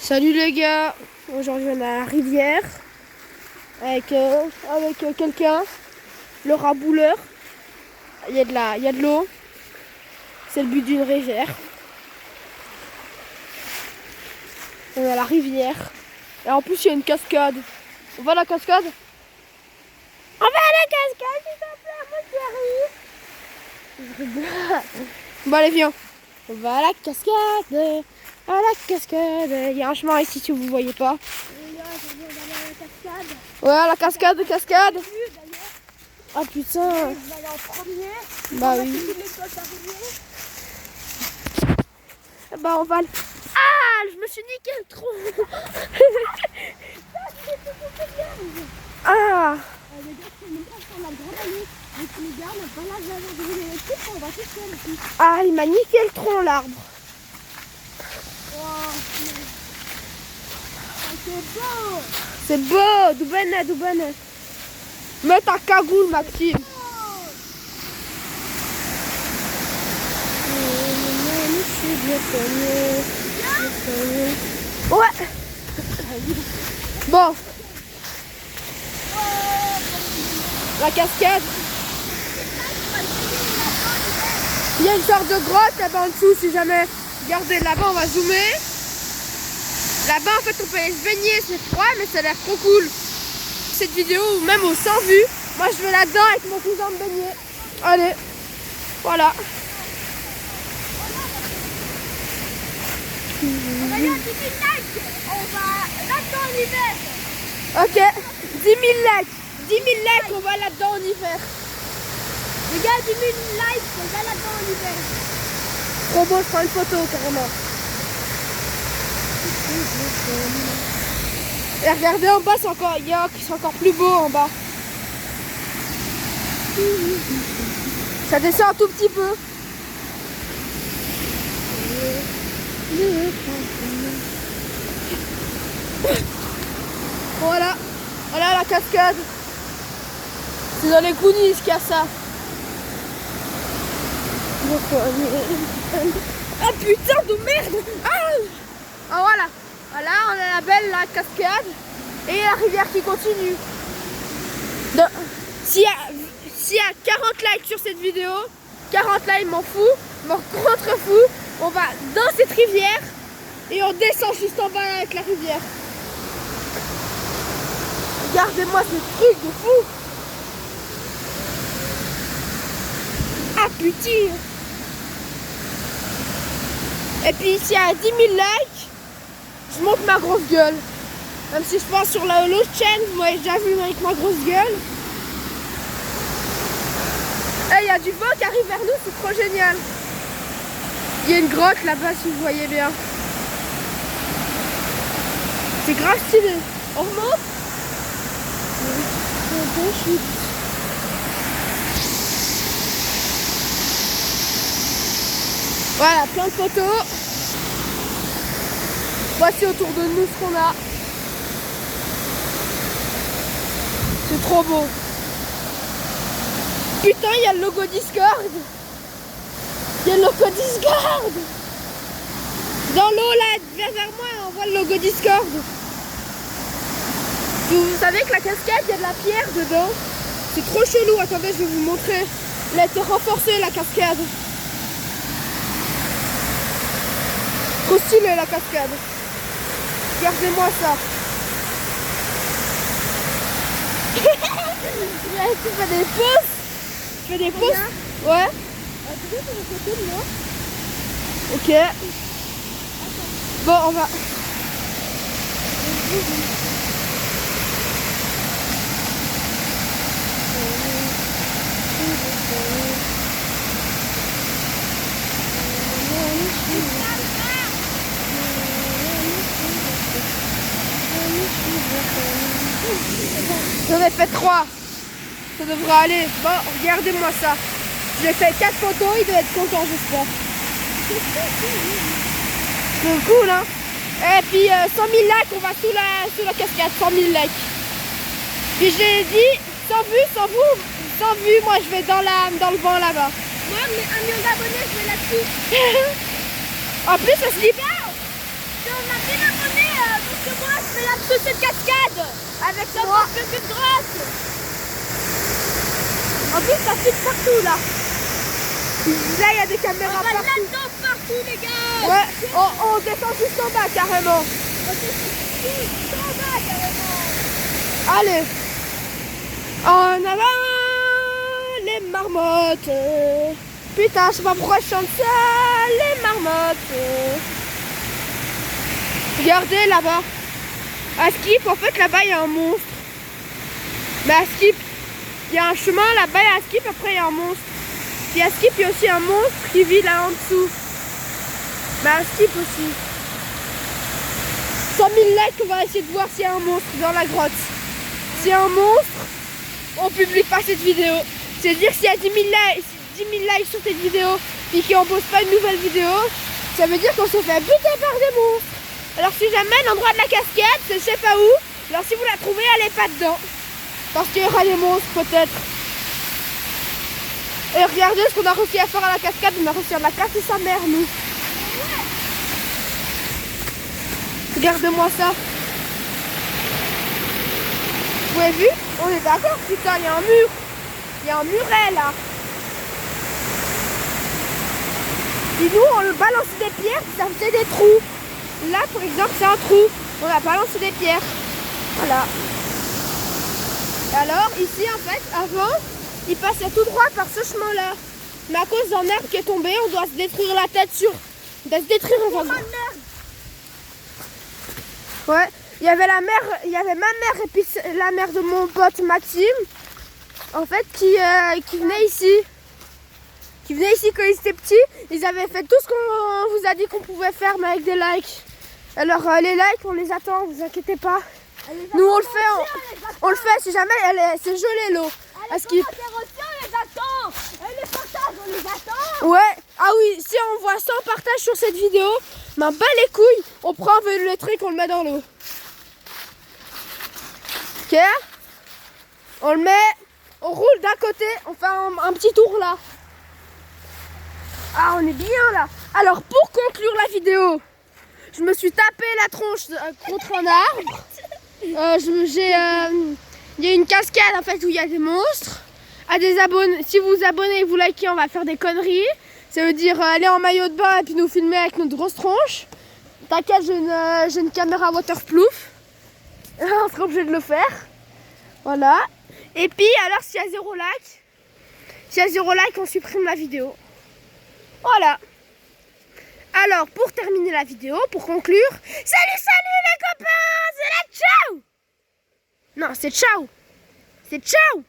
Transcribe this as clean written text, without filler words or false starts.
Salut les gars, aujourd'hui on est à la rivière avec quelqu'un, le rabouleur. Il y a de l'eau, c'est le but d'une rivière. On est à la rivière et en plus il y a une cascade. On va à la cascade? On va à la cascade s'il te plaît, mon chéri. Bon allez viens, on va à la cascade. À la cascade, il y a un chemin ici si vous voyez pas. Ouais, la cascade. Ah putain. Je vais aller en premier. Bah oui. Bah on va. Ah, je me suis niqué le tronc. Ah. Ah, il m'a niqué le tronc l'arbre. C'est beau, Doubane. Mets ta cagoule, Maxime. Ouais. Bon. La cascade. Il y a une sorte de grotte là-bas en dessous, si jamais. Regardez, là-bas, on va zoomer. Là-bas, en fait, on peut aller se baigner, c'est froid, mais ça a l'air trop cool. Cette vidéo, même au 100 vues, moi, je vais là-dedans avec mon cousin me baigner. Allez, voilà. On va aller à 10 000 likes. On va là-dedans en hiver. Ok, 10 000 likes. 10 000 likes, on va là-dedans en hiver. Les gars, 10 000 likes, on va là-dedans en hiver. Trop beau, je prends une photo carrément. Et regardez en bas, c'est encore plus beau en bas. Ça descend un tout petit peu. Voilà la cascade. C'est dans les Goonies qu'il y a ça. Ah putain de merde. Ah voilà. Voilà, on a la belle la cascade et la rivière qui continue. S'il y a 40 likes sur cette vidéo, 40 likes, m'en fous, m'en contrefous, on va dans cette rivière et on descend juste en bas avec la rivière. Regardez-moi ce truc de fou. Ah putain. Et puis s'il y a 10 000 likes, je monte ma grosse gueule. Même si je pense sur l'autre chaîne, vous m'avez déjà vu avec ma grosse gueule. Et il y a du vent qui arrive vers nous, c'est trop génial. Il y a une grotte là-bas si vous voyez bien. C'est grave stylé. On remonte. Voilà, plein de photos. Voici autour de nous ce qu'on a. C'est trop beau. Putain, il y a le logo Discord. Dans l'eau là, vers moi, on voit le logo Discord. Vous savez que la cascade, il y a de la pierre dedans. C'est trop chelou. Attendez, je vais vous montrer. Elle a été renforcée, la cascade. Trop stylé, la cascade. Regardez-moi ça. Tu fais des pauses. Tu fais des pauses. Ouais. Ok. Bon, on va. J'en ai fait 3. Ça devrait aller. Bon, regardez-moi ça. J'ai fait 4 photos, il doit être content, j'espère. C'est cool, hein. Et puis 100 000 likes, on va sous la cascade, 100 000 likes. Puis j'ai dit, sans vue, moi je vais dans le vent là-bas. Moi, mais 1 million d'abonnés, je vais là-dessus. En plus, ça se lit. Si on a 1000 abonnés, avec Ça moi. porte que de droite. En plus, ça filme partout là. Là, il y a des On caméras va partout. là-dedans partout, les gars. Ouais, on descend juste en bas carrément. On est tout en bas, carrément. Allez, en avant les marmottes. Putain, je sais pas pourquoi je chante ça, les marmottes. Regardez là-bas. À Skip, en fait, là-bas, il y a un monstre. Mais à Skip, il y a un chemin là-bas, et à Skip, après, il y a un monstre. Puis à Skip, il y a aussi un monstre qui vit là en dessous. Mais à Skip aussi. 100 000 likes, on va essayer de voir s'il y a un monstre dans la grotte. S'il y a un monstre, on publie pas cette vidéo. C'est-à-dire s'il y a 10 000 likes sur cette vidéo et qu'on pose pas une nouvelle vidéo, ça veut dire qu'on se fait buter par des monstres. Alors si jamais l'endroit de la cascade, c'est je sais pas où, alors si vous la trouvez, allez pas dedans. Parce qu'il y aura des monstres peut-être. Et regardez ce qu'on a réussi à faire à la cascade, on a réussi à la casser sa mère nous. Regardez-moi ça. Vous avez vu? On est d'accord, putain, il y a un mur. Il y a un muret là. Et nous, on balançait des pierres, ça faisait des trous. Là, par exemple, c'est un trou. On a balancé des pierres. Voilà. Et alors, ici, en fait, avant, il passait tout droit par ce chemin-là. Mais à cause d'un arbre qui est tombé, on doit se détruire la tête sur... On doit se détruire en fait. Ouais. Il y avait ma mère et puis la mère de mon pote Maxime, en fait, qui venait ici. Qui venaient ici quand ils étaient petits. Ils avaient fait tout ce qu'on vous a dit qu'on pouvait faire, mais avec des likes. Alors les likes, on les attend, vous inquiétez pas. Nous on le fait, on le fait si jamais c'est gelé l'eau. Allez, Skip. on les attend. Et les partages, on les attend. Ouais, ah oui, si on voit 100 partages sur cette vidéo, ben bas les couilles, on prend un vélo électrique, on le met dans l'eau. Ok. On le met, on roule d'un côté, on fait un petit tour là. Ah, on est bien là. Alors pour conclure la vidéo, je me suis tapé la tronche contre un arbre. Il y a une cascade en fait où il y a des monstres. À des abonnés, si vous vous abonnez et vous likez, on va faire des conneries. Ça veut dire aller en maillot de bain et puis nous filmer avec notre grosse tronche. T'inquiète, j'ai une caméra waterproof. On sera obligé de le faire. Voilà. Et puis alors s'il y a 0 like, on supprime la vidéo. Voilà. Alors, pour terminer la vidéo, pour conclure, salut les copains, c'est la ciao. Non, c'est ciao. C'est ciao.